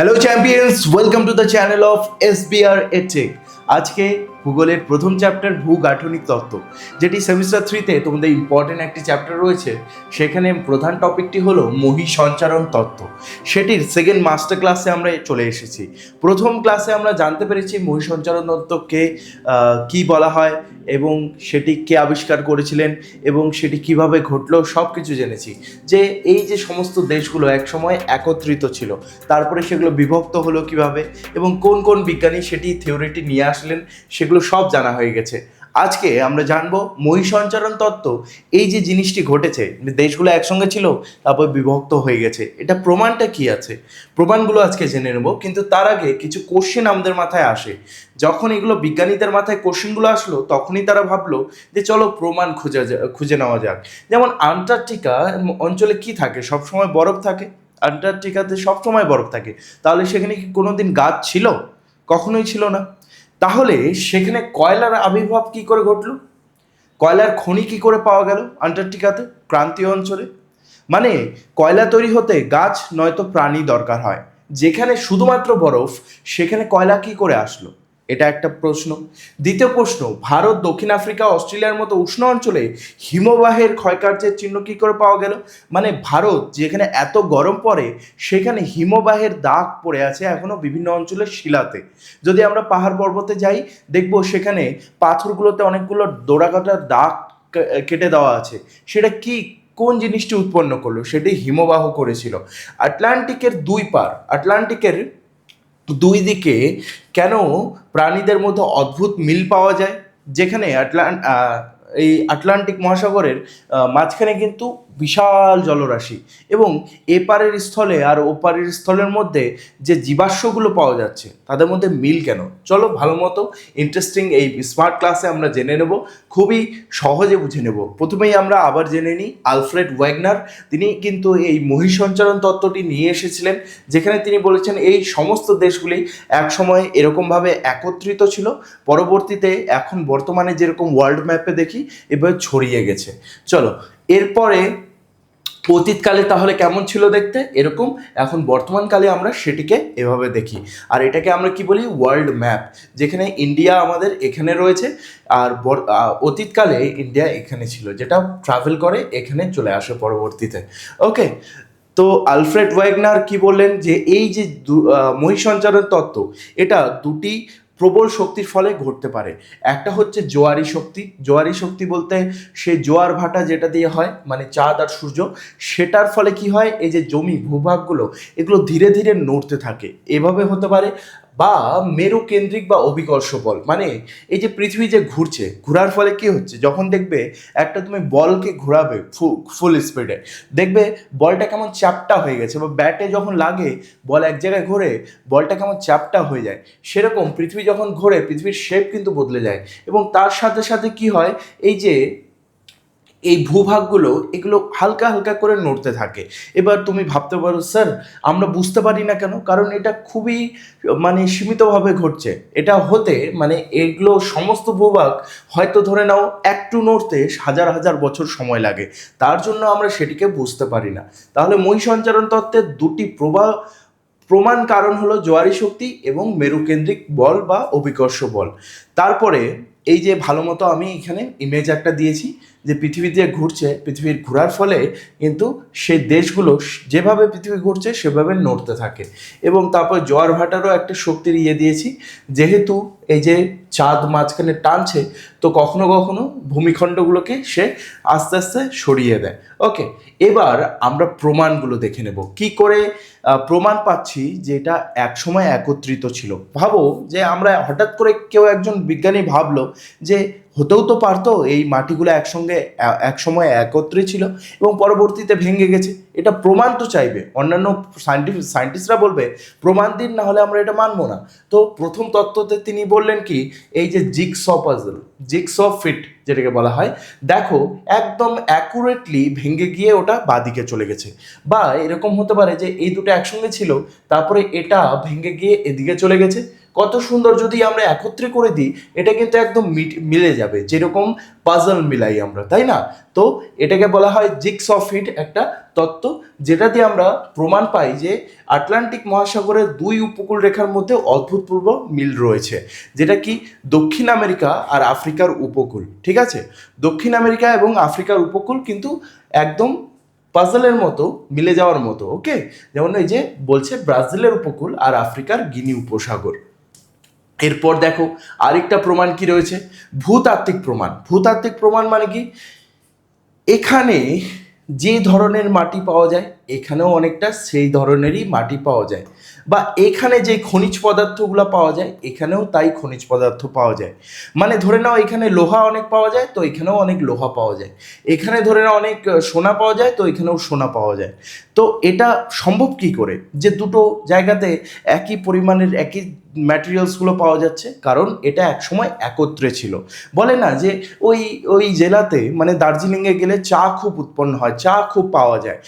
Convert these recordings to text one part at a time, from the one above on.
Hello champions, welcome to the channel of SBR EdTech। আজকে ভূগোলের প্রথম চ্যাপ্টার ভূগাঠনিক তত্ত্ব, যেটি সেমিস্টার 3-তে তোমাদের ইম্পর্টেন্ট একটি চ্যাপ্টার রয়েছে। সেখানে প্রধান টপিকটি হলো মহী সঞ্চারণ তত্ত্ব। সেটির সেকেন্ড মাস্টার ক্লাসে আমরা চলে এসেছি। প্রথম ক্লাসে আমরা জানতে পেরেছি মহী সঞ্চারণ তত্ত্বকে কি বলা হয় এবং সেটি কে আবিষ্কার করেছিলেন এবং সেটি কিভাবে ঘটলো সব কিছু জেনেছি। যে এই যে সমস্ত দেশগুলো একসময় একত্রিত ছিল, তারপরে সেগুলো বিভক্ত হলো কিভাবে এবং কোন কোন বিজ্ঞানী সেটি থিওরিটি নিয়ে আসলেন, সেগুলো সব জানা হয়ে গেছে। আজকে আমরা জানবো মহী সঞ্চারণ তত্ত্ব, এই যে জিনিসটি ঘটেছে, দেশগুলো একসঙ্গে ছিল তারপর বিভক্ত হয়ে গেছে, এটা প্রমাণটা কি আছে, প্রমাণগুলো আজকে জেনে নেব। কিন্তু তার আগে কিছু কোশ্চেন আমাদের মাথায় আসে। যখন এগুলো বিজ্ঞানীদের মাথায় কোশ্চেনগুলো আসলো, তখনই তারা ভাবলো যে চলো প্রমাণ খুঁজে নেওয়া যাক। যেমন আন্টার্কটিকা অঞ্চলে কি থাকে, সবসময় বরফ থাকে। আন্টার্কটিকাতে সবসময় বরফ থাকে, তাহলে সেখানে কি কোনোদিন গাছ ছিল? কখনোই ছিল না। তাহলে সেখানে কয়লার আবির্ভাব কি করে ঘটলো? কয়লার খনি কি করে পাওয়া গেল আন্টার্কটিকাতে, ক্রান্তীয় অঞ্চলে? মানে কয়লা তৈরি হতে গাছ নয়তো প্রাণী দরকার হয়। যেখানে শুধুমাত্র বরফ, সেখানে কয়লা কি করে আসলো? এটা একটা প্রশ্ন। দ্বিতীয় প্রশ্ন, ভারত, দক্ষিণ আফ্রিকা, অস্ট্রেলিয়ার মতো উষ্ণ অঞ্চলে হিমবাহের ক্ষয়কার্যের চিহ্ন কি করে পাওয়া গেল? মানে ভারত যেখানে এত গরম পড়ে, সেখানে হিমবাহের দাগ পড়ে আছে এখনো বিভিন্ন অঞ্চলের শিলাতে। যদি আমরা পাহাড় পর্বতে যাই, দেখবো সেখানে পাথরগুলোতে অনেকগুলো ডোরাকাটার দাগ কেটে দেওয়া আছে। সেটা কি, কোন জিনিসটি উৎপন্ন করলো? সেটি হিমবাহ করেছিল। আটলান্টিকের দুই পার, আটলান্টিকের দুই দিকে কেন প্রাণীদের মধ্যে অদ্ভুত মিল পাওয়া যায়? যেখানে এই আটলান্টিক মহাসাগরের মাঝখানে কিন্তু বিশাল জলরাশি, এবং এপারের স্থলে আর ওপারের স্থলের মধ্যে যে জীবাশ্মগুলো পাওয়া যাচ্ছে, তাদের মধ্যে মিল কেন? চলো ভালো মতো ইন্টারেস্টিং এই স্মার্ট ক্লাসে আমরা জেনে নেব, খুবই সহজে বুঝে নেব। প্রথমেই আমরা আবার জেনে নিই আলফ্রেড ওয়াগনার। তিনি কিন্তু এই মহী সঞ্চারণ তত্ত্বটি নিয়ে এসেছিলেন, যেখানে তিনি বলেছেন এই সমস্ত দেশগুলি একসময় এরকমভাবে একত্রিত ছিল, পরবর্তীতে এখন বর্তমানে যেরকম ওয়ার্ল্ড ম্যাপে দেখি এভাবে ছড়িয়ে গেছে। চলো, এরপরে অতীতকালে তাহলে কেমন ছিল দেখতে, এরকম। এখন বর্তমানকালে আমরা সেটিকে এভাবে দেখি, আর এটাকে আমরা কি বলি? World map. যেখানে ইন্ডিয়া আমাদের এখানে রয়েছে, আর অতীতকালে ইন্ডিয়া এখানে ছিল, যেটা ট্রাভেল করে এখানে চলে আসে পরবর্তীতে। ওকে, তো আলফ্রেড ওয়াগনার কি বললেন যে এই যে মহী সঞ্চারণ তত্ত্ব, এটা দুটি প্রবল শক্তির ফলে ঘটতে পারে। একটা হচ্ছে জোয়ারি শক্তি। জোয়ারি শক্তি বলতে সে জোয়ার ভাটা যেটা দিয়ে হয়, মানে চাঁদ আর সূর্য, সেটার ফলে কি হয়, এই যে জমি ভূভাগগুলো এগুলো ধীরে ধীরে নড়তে থাকে, এভাবে হতে পারে। বা মেরু কেন্দ্রিক বা অভিকর্ষ বল, মানে এই যে পৃথিবী যে ঘুরছে, ঘোরার ফলে কি হচ্ছে, যখন দেখবে একটা তুমি বলকে ঘোরাবে ফুল স্পিডে, দেখবে বলটা কেমন চ্যাপ্টা হয়ে গেছে, বা ব্যাটে যখন লাগে বল এক জায়গায় ঘোরে, বলটা কেমন চ্যাপ্টা হয়ে যায়। সেরকম পৃথিবী যখন ঘোরে, পৃথিবীর শেপ কিন্তু বদলে যায়, এবং তার সাথে সাথে কি হয়, এই যে এই ভূভাগগুলো এগুলো হালকা হালকা করে নড়তে থাকে। এবার তুমি ভাবতে পারো, স্যার আমরা বুঝতে পারি না কেন? কারণ এটা খুবই মানে সীমিতভাবে ঘটছে। এটা হতে মানে এগুলো সমস্ত ভূভাগ হয়তো ধরে নাও একটু নড়তে হাজার হাজার বছর সময় লাগে, তার জন্য আমরা সেটিকে বুঝতে পারি না। তাহলে মহী সঞ্চারণ তত্ত্বের দুটি প্রমাণ কারণ হলো জোয়ারি শক্তি এবং মেরুকেন্দ্রিক বল বা অভিকর্ষ বল। তারপরে এই যে ভালো মতো আমি এখানে ইমেজ একটা দিয়েছি, যে পৃথিবীতে ঘুরছে, পৃথিবীর ঘোরার ফলে কিন্তু সেই দেশগুলো যেভাবে পৃথিবী ঘুরছে সেভাবে নড়তে থাকে। এবং তারপর জোয়ার ভাটারও একটা শক্তির দিয়েছি, যেহেতু এই যে চাঁদ মাঝখানে টানছে, তো কখনো কখনো ভূমিখণ্ডগুলোকে সে আস্তে আস্তে সরিয়ে দেয়। ওকে, এবার আমরা প্রমাণগুলো দেখে নেব কি করে প্রমাণ পাচ্ছি যে এটা একসময় একত্রিত ছিল। ভাবো যে আমরা হঠাৎ করে কেউ একজন বিজ্ঞানী ভাবলো যে হতেও তো পারতো এই মাটিগুলো একসঙ্গে একসময় একত্রে ছিল এবং পরবর্তীতে ভেঙে গেছে। এটা প্রমাণ তো চাইবে, অন্যান্য সায়েন্টিস্টরা বলবে প্রমাণ দিন, না হলে আমরা এটা মানবো না। তো প্রথম তত্ত্বতে তিনি বললেন কি, এই যে জিগস পাজল, জিগস ফিট যেটাকে বলা হয়, দেখো একদম অ্যাকুরেটলি ভেঙে গিয়ে ওটা বাদিকে চলে গেছে। বা এরকম হতে পারে যে এই দুটো একসঙ্গে ছিল, তারপরে এটা ভেঙে গিয়ে এদিকে চলে গেছে, কত সুন্দর যদি আমরা একত্রে করে দিই, এটা কিন্তু একদম মিলে যাবে, যেরকম পাজল মিলাই আমরা, তাই না? তো এটাকে বলা হয় জিগস অফ হিট একটা তত্ত্ব, যেটা দিয়ে আমরা প্রমাণ পাই যে আটলান্টিক মহাসাগরের দুই উপকূল রেখার মধ্যে অভূতপূর্ব মিল রয়েছে, যেটা কি দক্ষিণ আমেরিকা আর আফ্রিকার উপকূল। ঠিক আছে, দক্ষিণ আমেরিকা এবং আফ্রিকার উপকূল কিন্তু একদম পাজলের মতো মিলে যাওয়ার মতো। ওকে, যেমন এই যে বলছে ব্রাজিলের উপকূল আর আফ্রিকার গিনি উপসাগর। এরপর দেখো আরেকটা প্রমাণ কি রয়েছে, ভূতাত্ত্বিক প্রমাণ। ভূতাত্ত্বিক প্রমাণ মানে কি, এখানে যে ধরনের মাটি পাওয়া যায় এখানেও অনেকটা সেই ধরনেরই মাটি পাওয়া যায়, বা এখানে যে খনিজ পদার্থগুলো পাওয়া যায় এখানেও তাই খনিজ পদার্থ পাওয়া যায়। মানে ধরে নাও এখানে লোহা অনেক পাওয়া যায়, তো এখানেও অনেক লোহা পাওয়া যায়। এখানে ধরে নাও অনেক সোনা পাওয়া যায়, তো এখানেও সোনা পাওয়া যায়। তো এটা সম্ভব কি করে যে দুটো জায়গাতে একই পরিমাণের একই ম্যাটেরিয়ালসগুলো পাওয়া যাচ্ছে? কারণ এটা একসময় একত্রে ছিল। বলে না যে ওই ওই জেলাতে মানে দার্জিলিংয়ে গেলে চা খুব উৎপন্ন হয়, চা খুব পাওয়া যায়।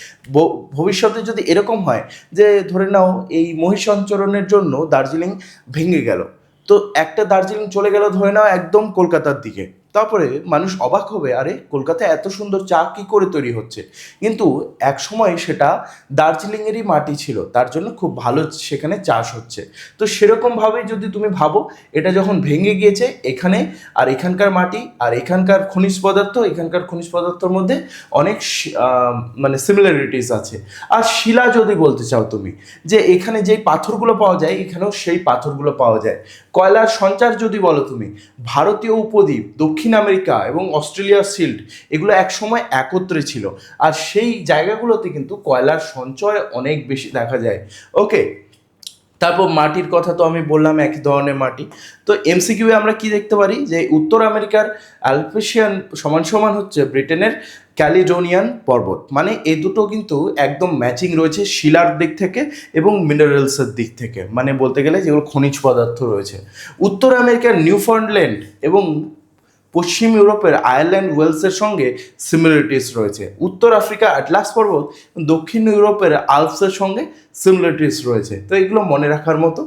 ভবিষ্যতে যদি এরকম হয় যে ধরে নাও এই মহিষঞ্চরণের জন্য দার্জিলিং ভেঙে গেল, তো একটা দার্জিলিং চলে গেল ধরে নাও একদম কলকাতার দিকে, তারপরে মানুষ অবাক হবে, আরে কলকাতায় এত সুন্দর চা কী করে তৈরি হচ্ছে? কিন্তু এক সময় সেটা দার্জিলিংয়েরই মাটি ছিল, তার জন্য খুব ভালো সেখানে চাষ হচ্ছে। তো সেরকমভাবেই যদি তুমি ভাবো, এটা যখন ভেঙে গিয়েছে এখানে আর এখানকার মাটি আর এখানকার খনিজ পদার্থ, এখানকার খনিজ পদার্থের মধ্যে অনেক মানে সিমিলারিটিস আছে। আর শিলা যদি বলতে চাও তুমি, যে এখানে যেই পাথরগুলো পাওয়া যায় এখানেও সেই পাথরগুলো পাওয়া যায়। কয়লার সঞ্চার যদি বলো তুমি, ভারতীয় উপদ্বীপ, দক্ষিণ আমেরিকা এবং অস্ট্রেলিয়ার সিল্ট, এগুলো একসময় একত্রে ছিল, আর সেই জায়গাগুলোতে কিন্তু কয়লার সঞ্চয় অনেক বেশি দেখা যায়। ওকে, তারপর মাটির কথা তো আমি বললাম একই ধরনের মাটি। তো এমসিকিউ আমরা কি দেখতে পারি, যে উত্তর আমেরিকার অ্যালপেশিয়ান সমান সমান হচ্ছে ব্রিটেনের ক্যালিডোনিয়ান পর্বত। মানে এই দুটো কিন্তু একদম ম্যাচিং রয়েছে শিলার দিক থেকে এবং মিনারেলসের দিক থেকে, মানে বলতে গেলে যেগুলো খনিজ পদার্থ রয়েছে। উত্তর আমেরিকার নিউফাউন্ডল্যান্ড এবং পশ্চিম ইউরোপের আয়ারল্যান্ড ওয়েলসের সঙ্গে সিমিলারিটিস রয়েছে। উত্তর আফ্রিকা আটলাস পর্বত, দক্ষিণ ইউরোপের আলপসের সঙ্গে সিমিলারিটিস রয়েছে। তো এগুলো মনে রাখার মতো।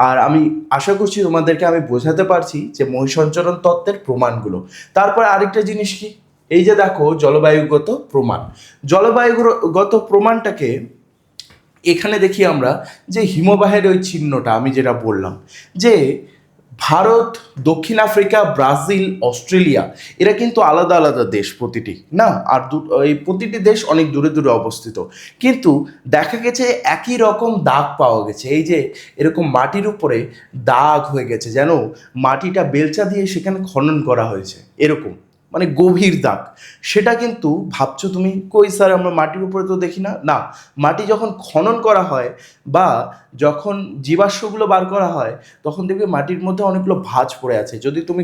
আর আমি আশা করছি তোমাদেরকে আমি বোঝাতে পারছি যে মহিষঞ্চরণ তত্ত্বের প্রমাণগুলো। তারপর আরেকটা জিনিস কি, এই যে দেখো জলবায়ুগত প্রমাণ। জলবায়ুগত প্রমাণটাকে এখানে দেখি আমরা, যে হিমবাহের ওই চিহ্নটা আমি যেটা বললাম, যে ভারত, দক্ষিণ আফ্রিকা, ব্রাজিল, অস্ট্রেলিয়া, এরা কিন্তু আলাদা আলাদা দেশ প্রতিটি, না? আর এই প্রতিটি দেশ অনেক দূরে দূরে অবস্থিত, কিন্তু দেখা গেছে একই রকম দাগ পাওয়া গেছে। এই যে এরকম মাটির উপরে দাগ হয়ে গেছে, যেন মাটিটা বেলচা দিয়ে সেখানে খনন করা হয়েছে, এরকম মানে গভীর দাগ। সেটা কিন্তু ভাবছো তুমি, কই স্যার আমরা মাটির উপরে তো দেখি না। না, মাটি যখন খনন করা হয় বা যখন জীবাশ্মগুলো বার করা হয়, তখন দেখবে মাটির মধ্যে অনেকগুলো ভাঁজ পড়ে আছে। যদি তুমি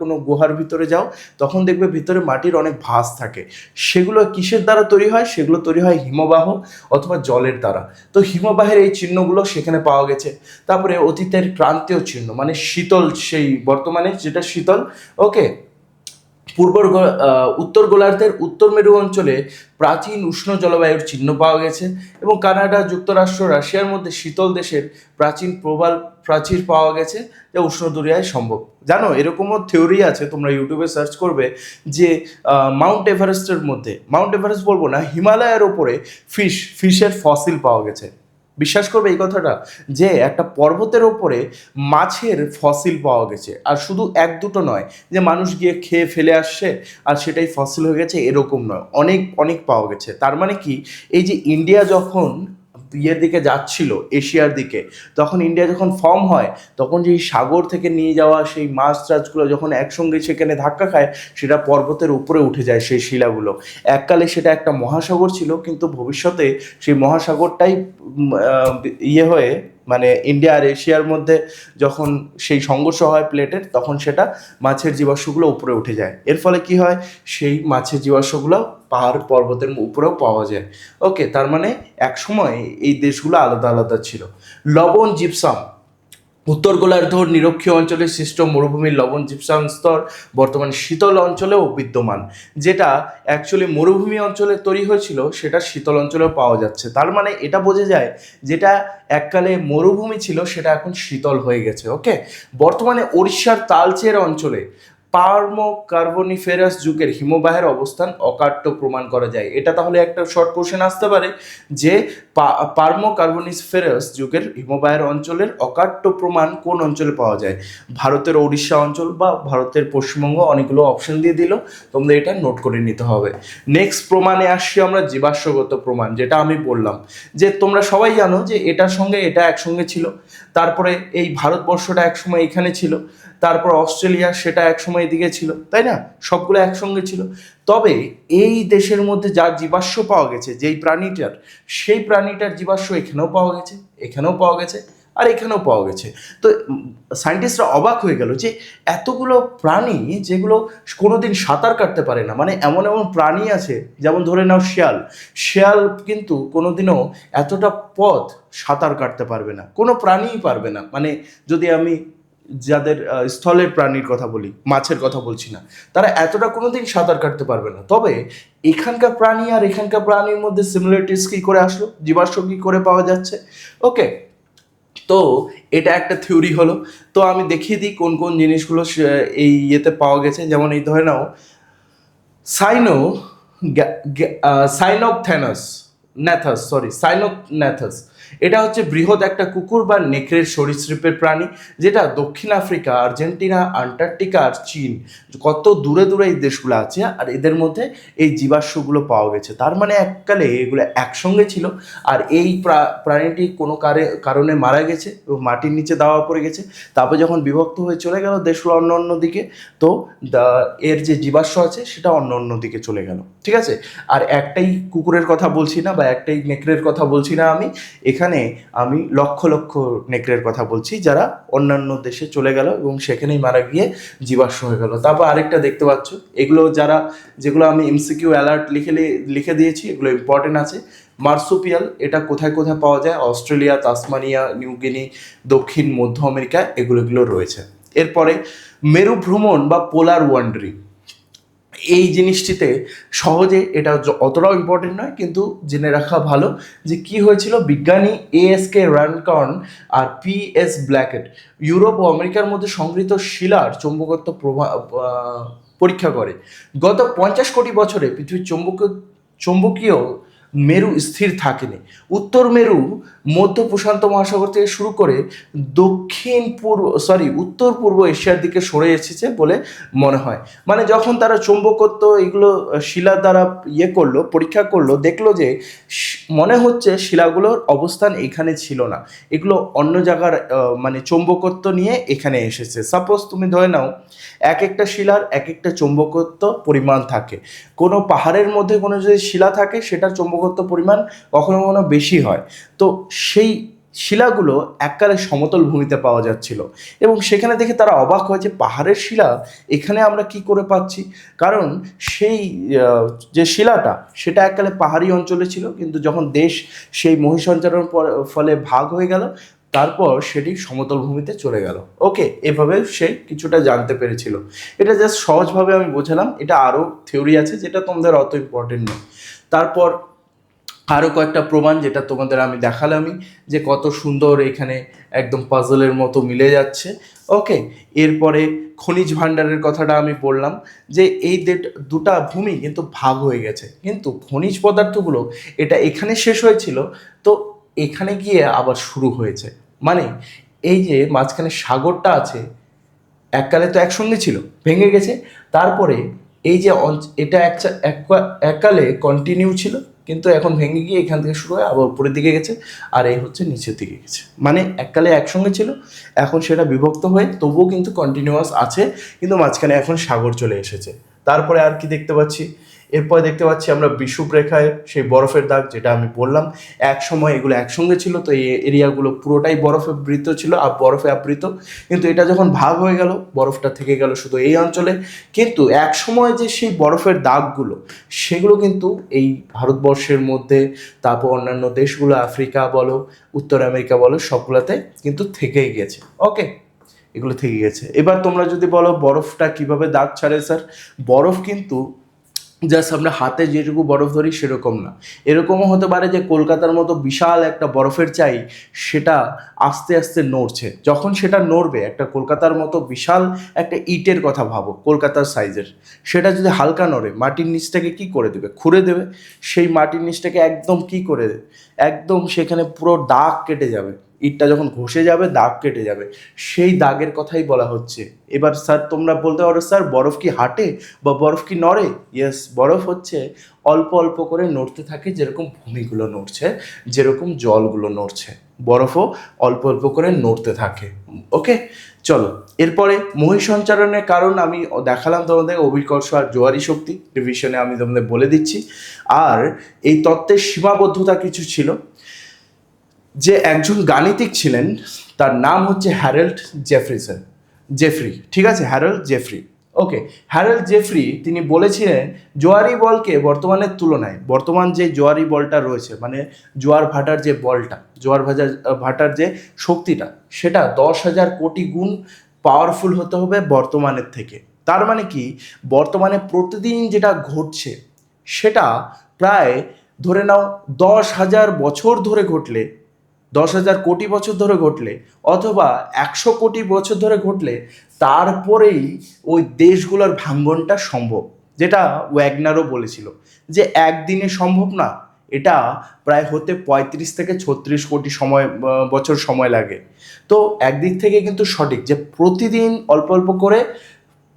কোনো গুহার ভিতরে যাও, তখন দেখবে ভিতরে মাটির অনেক ভাঁজ থাকে। সেগুলো কিসের দ্বারা তৈরি হয়? সেগুলো তৈরি হয় হিমবাহ অথবা জলের দ্বারা। তো হিমবাহের এই চিহ্নগুলো সেখানে পাওয়া গেছে। তারপরে অতীতের ক্রান্তীয় চিহ্ন, মানে শীতল, সেই বর্তমানে যেটা শীতল। ওকে, উত্তর গোলার্ধের উত্তর মেরু অঞ্চলে প্রাচীন উষ্ণ জলবায়ুর চিহ্ন পাওয়া গেছে, এবং কানাডা, যুক্তরাষ্ট্র, রাশিয়ার মধ্যে শীতল দেশের প্রাচীন প্রবাল প্রাচীর পাওয়া গেছে, যা উষ্ণ দরিয়ায় সম্ভব। জানো এরকমও থিওরি আছে, তোমরা ইউটিউবে সার্চ করবে, যে মাউন্ট এভারেস্ট বলবো না, হিমালয়ের ওপরে ফিশের ফসিল পাওয়া গেছে। বিশ্বাস করবে এই কথাটা, যে একটা পর্বতের ওপরে মাছের ফসিল পাওয়া গেছে, আর শুধু এক দুটো নয় যে মানুষ গিয়ে খেয়ে ফেলে আসছে আর সেটাই ফসিল হয়ে গেছে, এরকম নয়, অনেক অনেক পাওয়া গেছে। তার মানে কি, এই যে ইন্ডিয়া যখন ইয়ের দিকে যাচ্ছিল, এশিয়ার দিকে, তখন ইন্ডিয়া যখন ফর্ম হয়, তখন যেই সাগর থেকে নিয়ে যাওয়া সেই মাছ টাছগুলো যখন একসঙ্গে সেখানে ধাক্কা খায়, সেটা পর্বতের উপরে উঠে যায় সেই শিলাগুলো। এককালে সেটা একটা মহাসাগর ছিল, কিন্তু ভবিষ্যতে সেই মহাসাগরটাই হয়ে, মানে ইন্ডিয়া আর এশিয়ার মধ্যে যখন সেই সংঘর্ষ হয় প্লেটের, তখন সেটা মাছের জীবাশ্মগুলো উপরে উঠে যায়। এর ফলে কি হয়, সেই মাছের জীবাশ্মগুলো পাহাড় পর্বতের উপরেও পাওয়া যায়। ওকে, তার মানে এক সময় এই দেশগুলো আলাদা আলাদা ছিল। লবণ, জিপসাম, উত্তর গোলার্ধর নিরক্ষীয় অঞ্চলে সৃষ্ট মরুভূমির লবণ জিপসাম স্তর বর্তমানে শীতল অঞ্চলেও বিদ্যমান, যেটা অ্যাকচুয়ালি মরুভূমি অঞ্চলে তৈরি হয়েছিল সেটা শীতল অঞ্চলেও পাওয়া যাচ্ছে। তার মানে এটা বোঝা যায় যেটা এককালে মরুভূমি ছিল সেটা এখন শীতল হয়ে গেছে। ওকে, বর্তমানে ওড়িশার তালচের অঞ্চলে পার্মো কার্বনিফেরাস যুগের হিমবাহের অবস্থান অকাট্য প্রমাণ করা যায়। এটা তাহলে একটা শর্ট কোশ্চেন আসতে পারে যে পার্মো কার্বনিফেরাস যুগের হিমবাহের অঞ্চলের অকাট্য প্রমাণ কোন অঞ্চলে পাওয়া যায়? ভারতের ওড়িশা অঞ্চল বা ভারতের পশ্চিমবঙ্গ, অনেকগুলো অপশন দিয়ে দিল, তোমরা এটা নোট করে নিতে হবে। নেক্সট প্রমাণে আসছি আমরা জীবাশ্মগত প্রমাণ, যেটা আমি বললাম যে তোমরা সবাই জানো যে এটার সঙ্গে এটা একসঙ্গে ছিল, তারপরে এই ভারতবর্ষটা একসময় এখানে ছিল, তারপর অস্ট্রেলিয়া সেটা একসময় এদিকে ছিল, তাই না? সবগুলো একসঙ্গে ছিল। তবে এই দেশের মধ্যে যার জীবাশ্ম পাওয়া গেছে, যেই প্রাণীটার, সেই প্রাণীটার জীবাশ্ম এখানেও পাওয়া গেছে, এখানেও পাওয়া গেছে, আর এখানেও পাওয়া গেছে। তো সায়েন্টিস্টরা অবাক হয়ে গেল যে এতগুলো প্রাণী যেগুলো কোনোদিন সাঁতার কাটতে পারে না, মানে এমন এমন প্রাণী আছে, যেমন ধরে নাও শিয়াল। শিয়াল কিন্তু কোনোদিনও এতটা পথ সাঁতার কাটতে পারবে না, কোনো প্রাণীই পারবে না। মানে যদি আমি যাদের স্থলের প্রাণীর কথা বলি, মাছের কথা বলছি না, তারা এতটা কোনোদিন সাঁতার কাটতে পারবে না। তবে এখানকার প্রাণী আর এখানকার প্রাণীর মধ্যে সিমিলারিটিস কী করে আসলো, জীবাশ্ম কী করে পাওয়া যাচ্ছে? ওকে, তো এটা একটা থিওরি হলো। তো আমি দেখিয়ে দিই কোন কোন জিনিসগুলো এই ইয়েতে পাওয়া গেছে। যেমন এই ধরে নাও সাইনো সাইনোকথ্যানাস ন্যাথাস, সাইনোকন্যাথাস, এটা হচ্ছে বৃহৎ একটা কুকুর বা নেকড়ের সরীসৃপের প্রাণী, যেটা দক্ষিণ আফ্রিকা, আর্জেন্টিনা, আন্টার্কটিকা আর চীন, কত দূরে দূরে এই দেশগুলো আছে, আর এদের মধ্যে এই জীবাশ্মগুলো পাওয়া গেছে। তার মানে এককালে এগুলো একসঙ্গে ছিল, আর এই প্রাণীটি কোনো কারণে মারা গেছে এবং মাটির নিচে দেওয়া পড়ে গেছে। তারপর যখন বিভক্ত হয়ে চলে গেল দেশগুলো অন্য অন্য দিকে, তো এর যে জীবাশ্ম আছে সেটা অন্য অন্য দিকে চলে গেল। ঠিক আছে, আর একটাই কুকুরের কথা বলছি না বা একটাই নেকড়ের কথা বলছি না, এখানে আমি লক্ষ লক্ষ নেকড়ের কথা বলছি যারা অন্যান্য দেশে চলে গেল এবং সেখানেই মারা গিয়ে জীবাশ্ম হয়ে গেল। তারপর আরেকটা দেখতে পাচ্ছ, এগুলো যেগুলো আমি এমসিকিউ অ্যালার্ট লিখে দিয়েছি, এগুলো ইম্পর্টেন্ট আছে। মার্সুপিয়াল, এটা কোথায় কোথায় পাওয়া যায়? অস্ট্রেলিয়া, তাসমানিয়া, নিউগিনি, দক্ষিণ মধ্য আমেরিকা, এগুলো রয়েছে। এরপরে মেরু ভ্রমণ বা পোলার ওয়ান্ডারিং, এই জিনিসটিতে সহজে, এটা অতটাও ইম্পর্টেন্ট নয় কিন্তু জেনে রাখা ভালো যে কি হয়েছিল। বিজ্ঞানী ASK রানকর্ন আর PS ব্ল্যাকেট ইউরোপ ও আমেরিকার মধ্যে সংগৃহীত শিলার চৌম্বকত্ব পরীক্ষা করে। গত 50 কোটি বছরে পৃথিবীর চৌম্বকীয় মেরু স্থির থাকেনি। উত্তর মেরু মধ্য প্রশান্ত মহাসাগর থেকে শুরু করে উত্তর পূর্ব এশিয়ার দিকে সরে এসেছে বলে মনে হয়। মানে যখন তারা চৌম্বকত্ব এগুলো শিলার দ্বারা করলো, পরীক্ষা করলো, দেখলো যে মনে হচ্ছে শিলাগুলোর অবস্থান এখানে ছিল না, এগুলো অন্য জায়গার মানে চৌম্বকত্ব নিয়ে এখানে এসেছে। সাপোজ তুমি ধরে নাও এক একটা শিলার এক একটা চৌম্বকত্ব পরিমাণ থাকে। কোনো পাহাড়ের মধ্যে কোনো যদি শিলা থাকে সেটার চৌম্বকত্ব পরিমাণ কখনো কখনো বেশি হয়। তো সেই শিলাগুলো এককালে সমতল ভূমিতে পাওয়া যাচ্ছিল এবং সেখানে দেখে তারা অবাক হয়েছে, পাহাড়ের শিলা এখানে আমরা কি করে পাচ্ছি? কারণ সেই যে শিলাটা সেটা এককালে পাহাড়ি অঞ্চলে ছিল, কিন্তু যখন দেশ সেই মহিসঞ্চারণের ফলে ভাগ হয়ে গেল, তারপর সেটি সমতল ভূমিতে চলে গেল। ওকে, এভাবে সে কিছুটা জানতে পেরেছিল। এটা জাস্ট সহজভাবে আমি বোঝালাম, এটা আরও থিওরি আছে যেটা তোমাদের অত ইম্পর্টেন্ট নয়। তারপর আরও কয়েকটা প্রমাণ যেটা তোমাদের আমি দেখালামই, যে কত সুন্দর এখানে একদম পাজলের মতো মিলে যাচ্ছে। ওকে, এরপরে খনিজ ভাণ্ডারের কথাটা আমি বললাম যে এই দুটা ভূমি কিন্তু ভাগ হয়ে গেছে, কিন্তু খনিজ পদার্থগুলো এটা এখানে শেষ হয়েছিল, তো এখানে গিয়ে আবার শুরু হয়েছে। মানে এই যে মাঝখানে সাগরটা আছে, এককালে তো একসঙ্গে ছিল, ভেঙে গেছে, তারপরে এই যে এটা এককালে কন্টিনিউ ছিল, কিন্তু এখন ভেঙে গিয়ে এখান থেকে শুরু হয়ে আবার উপরের দিকে গেছে, আর এই হচ্ছে নিচের দিকে গেছে। মানে এককালে একসঙ্গে ছিল, এখন সেটা বিভক্ত হয়ে তবুও কিন্তু কন্টিনিউয়াস আছে, কিন্তু মাঝখানে এখন সাগর চলে এসেছে। তারপরে আর কি দেখতে পাচ্ছি, এরপর দেখতে পাচ্ছি আমরা বিষুবরেখায় সেই বরফের দাগ, যেটা আমি বললাম এক সময় এগুলো একসঙ্গে ছিল, তো এই এরিয়াগুলো পুরোটাই বরফে বৃত ছিল আর বরফে আবৃত, কিন্তু এটা যখন ভাগ হয়ে গেল বরফটা থেকে গেল শুধু এই অঞ্চলে। কিন্তু এক সময় যে সেই বরফের দাগগুলো সেগুলো কিন্তু এই ভারতবর্ষের মধ্যে, তারপর অন্যান্য দেশগুলো, আফ্রিকা বলো, উত্তর আমেরিকা বলো, সবগুলোতে কিন্তু থেকেই গেছে। ওকে, এগুলো থেকে গেছে। এবার তোমরা যদি বলো বরফটা কিভাবে দাগ ছাড়ে স্যার, বরফ কিন্তু জাস্ট আমরা হাতে যেটুকু বরফ ধরি সেরকম না, এরকমও হতে পারে যে কলকাতার মতো বিশাল একটা বরফের চাই সেটা আস্তে আস্তে নড়ছে। যখন সেটা নড়বে, একটা কলকাতার মতো বিশাল একটা ইটের কথা ভাবো, কলকাতার সাইজের, সেটা যদি হালকা নড়ে মাটির নিচটাকে কি করে দেবে, খুঁড়ে দেবে। সেই মাটির নিচটাকে একদম কি করে দেবে, একদম সেখানে পুরো দাগ কেটে যাবে। ইটটা যখন ঘষে যাবে দাগ কেটে যাবে, সেই দাগের কথাই বলা হচ্ছে। এবার স্যার তোমরা বলতে পারো স্যার বরফ কি হাঁটে বা বরফ কি নড়ে? ইয়েস, বরফ হচ্ছে অল্প অল্প করে নড়তে থাকে, যেরকম ভূমিগুলো নড়ছে, যেরকম জলগুলো নড়ছে, বরফও অল্প অল্প করে নড়তে থাকে। ওকে, চলো এরপরে মহাসঞ্চারণের কারণ আমি দেখালাম তোমাদের, অভিকর্ষ আর জোয়ারি শক্তি রিভিশনে আমি তোমাদের বলে দিচ্ছি। আর এই তত্ত্বের সীমাবদ্ধতা কিছু ছিল, যে একজন গাণিতিক ছিলেন, তার নাম হচ্ছে হ্যারল্ড জেফ্রি, ঠিক আছে, হ্যারল্ড জেফ্রি। ওকে, হ্যারল্ড জেফ্রি তিনি বলেছিলেন জোয়ারি বলকে বর্তমানের তুলনায়, বর্তমান যে জোয়ারি বলটা রয়েছে, মানে জোয়ার ভাটার যে বলটা, ভাটার যে শক্তিটা, সেটা 10,000 কোটি গুণ পাওয়ারফুল হতে হবে বর্তমানের থেকে। তার মানে কি, বর্তমানে প্রতিদিন যেটা ঘটছে সেটা প্রায় ধরে নাও 10,000 বছর ধরে ঘটলে, 10,000 কোটি বছর ধরে ঘটলে, অথবা 100 কোটি বছর ধরে ঘটলে, তারপরেই ওই দেশগুলোর ভাঙ্গনটা সম্ভব। যেটা ওয়াগনারও বলেছিল যে একদিনে সম্ভব না, এটা প্রায় হতে 35 থেকে 36 কোটি বছর সময় লাগে। তো একদিক থেকে কিন্তু সঠিক যে প্রতিদিন অল্প অল্প করে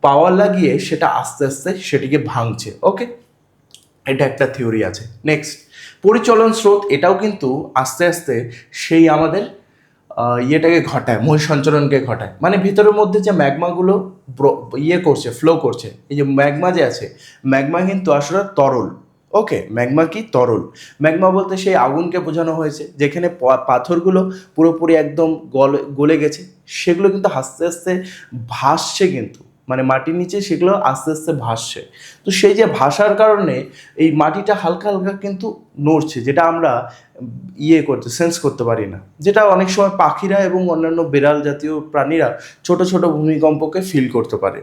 পাওয়ার লাগিয়ে সেটা আস্তে আস্তে সেটিকে ভাঙছে। ওকে, এটা একটা থিওরি আছে। নেক্সট, পরিচলন স্রোত, এটাও কিন্তু আস্তে আস্তে সেই আমাদের ইয়েটাকে ঘটায়, মহাসঞ্চারণকে ঘটায়। মানে ভিতরের মধ্যে যে ম্যাগমাগুলো করছে, ফ্লো করছে, এই যে ম্যাগমা যে আছে, ম্যাগমা কিন্তু আসলে তরল। ওকে, ম্যাগমা কি তরল? ম্যাগমা বলতে সেই আগুনকে বোঝানো হয়েছে, যেখানে পাথরগুলো পুরোপুরি একদম গলে গেছে, সেগুলো কিন্তু আস্তে আস্তে ভাসছে, কিন্তু মানে মাটির নিচে সেগুলো আস্তে আস্তে ভাসছে। তো সেই যে ভাসার কারণে এই মাটিটা হালকা হালকা কিন্তু নড়ছে, যেটা আমরা সেন্স করতে পারি না, যেটা অনেক সময় পাখিরা এবং অন্যান্য বিড়াল জাতীয় প্রাণীরা ছোট ছোট ভূমিকম্পকে ফিল করতে পারে।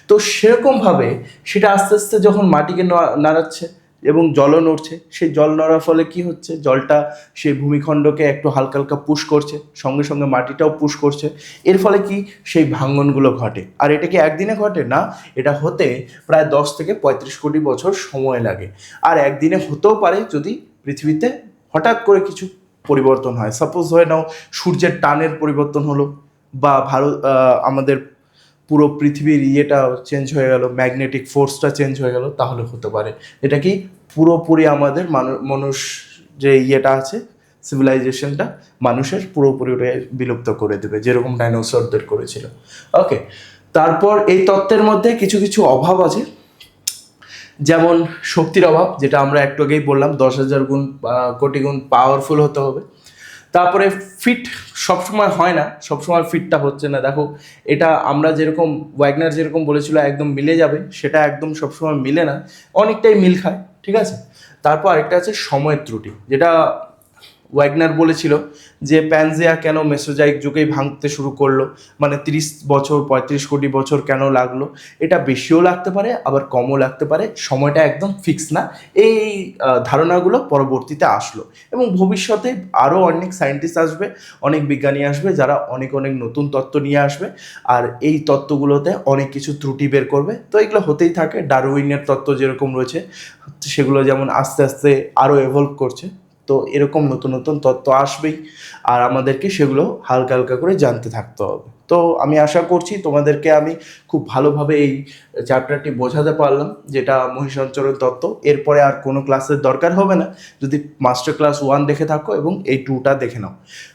তো সেরকমভাবে সেটা আস্তে আস্তে যখন মাটিকে নাড়াচ্ছে এবং জলও নড়ছে, সেই জল নড়ার ফলে কি হচ্ছে, জলটা সেই ভূমিখণ্ডকে একটু হালকা হালকা পুশ করছে, সঙ্গে সঙ্গে মাটিটাও পুশ করছে। এর ফলে কি সেই ভাঙ্গনগুলো ঘটে। আর এটা কি একদিনে ঘটে না, এটা হতে প্রায় 10 থেকে 35 কোটি বছর সময় লাগে। আর একদিনে হতেও পারে যদি পৃথিবীতে হঠাৎ করে কিছু পরিবর্তন হয়। সাপোজ হয়ে নাও সূর্যের টানের পরিবর্তন হলো, বা আমাদের পুরো পৃথিবীর ইয়েটা চেঞ্জ হয়ে গেল, ম্যাগনেটিক ফোর্সটা চেঞ্জ হয়ে গেল, তাহলে হতে পারে। এটা কি পুরোপুরি আমাদের মানুষ যে ইয়েটা আছে, সিভিলাইজেশনটা মানুষের পুরোপুরি বিলুপ্ত করে দেবে, যেরকম ডাইনোসরদের করেছিল। ওকে, তারপর এই তত্ত্বের মধ্যে কিছু কিছু অভাব আছে, যেমন শক্তির অভাব, যেটা আমরা একটু আগেই বললাম, 10,000 কোটি গুণ পাওয়ারফুল হতে হবে। তারপরে ফিট সবসময় হয় না, সবসময় ফিটটা হচ্ছে না। দেখো, এটা আমরা যেরকম ওয়াগনার যেরকম বলেছিল একদম মিলে যাবে, সেটা একদম সবসময় মিলে না, অনেকটাই মিল খায়, ঠিক আছে। তারপর আরেকটা আছে সময়ের ত্রুটি, যেটা ওয়াগনার বলেছিল যে প্যানজিয়া কেন মেসোজাইক যুগেই ভাঙতে শুরু করলো, মানে 30 বছর 35 কোটি বছর কেন লাগলো। এটা বেশিও লাগতে পারে আবার কমও লাগতে পারে, সময়টা একদম ফিক্স না। এই ধারণাগুলো পরবর্তীতে আসলো, এবং ভবিষ্যতে আরও অনেক সায়েন্টিস্ট আসবে, অনেক বিজ্ঞানী আসবে, যারা অনেক অনেক নতুন তত্ত্ব নিয়ে আসবে, আর এই তত্ত্বগুলোতে অনেক কিছু ত্রুটি বের করবে। তো এগুলো হতেই থাকে, ডারউইনের তত্ত্ব যেরকম রয়েছে সেগুলো যেমন আস্তে আস্তে আরও এভলভ করছে, তো এরকম নতুন নতুন তত্ত্ব আসবেই, আর আমাদেরকে সেগুলো হালকা হালকা করে জানতে থাকতে হবে। তো আমি আশা করছি তোমাদেরকে আমি খুব ভালোভাবে এই চ্যাপ্টারটি বোঝাতে পারলাম, যেটা মহাসঞ্চারণ তত্ত্ব। এরপরে আর কোনো ক্লাসের দরকার হবে না, যদি মাস্টার ক্লাস 1 দেখে থাকো এবং এই 2টা দেখে নাও।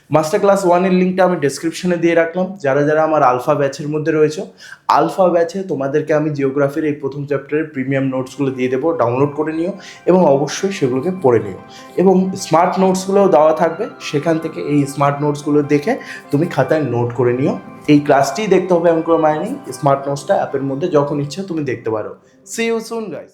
মাস্টার ক্লাস 1-এর লিঙ্কটা আমি ডেসক্রিপশনে দিয়ে রাখলাম। যারা যারা আমার আলফা ব্যাচের মধ্যে রয়েছে, আলফা ব্যাচে তোমাদেরকে আমি জিওগ্রাফির এই প্রথম চ্যাপ্টারের প্রিমিয়াম নোটসগুলো দিয়ে দেবো, ডাউনলোড করে নিও এবং অবশ্যই সেগুলোকে পড়ে নিও। এবং স্মার্ট নোটসগুলোও দেওয়া থাকবে, সেখান থেকে এই স্মার্ট নোটসগুলো দেখে তুমি খাতায় নোট করে নিও। এই ক্লাসটিই দেখতে হবে এমন কোনো মানে নেই, স্মার্ট নোটসটা অ্যাপের মধ্যে যখন ইচ্ছা তুমি দেখতে পারো। See you soon guys.